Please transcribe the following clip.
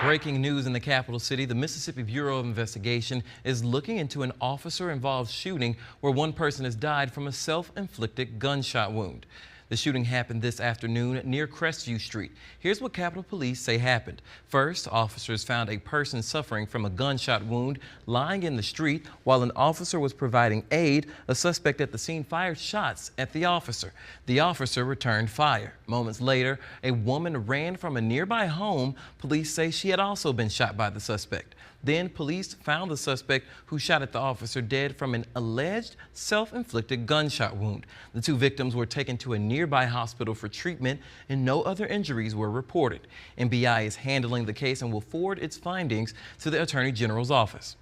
Breaking news in the capital city, the Mississippi Bureau of Investigation is looking into an officer-involved shooting where one person has died from a self-inflicted gunshot wound. The shooting happened this afternoon near Crestview Street. Here's what Capitol Police say happened. First, officers found a person suffering from a gunshot wound lying in the street. While an officer was providing aid, a suspect at the scene fired shots at the officer. The officer returned fire. Moments later, a woman ran from a nearby home. Police say she had also been shot by the suspect. Then police found the suspect who shot at the officer dead from an alleged self-inflicted gunshot wound. The two victims were taken to a nearby hospital for treatment and no other injuries were reported. MBI is handling the case and will forward its findings to the Attorney General's office.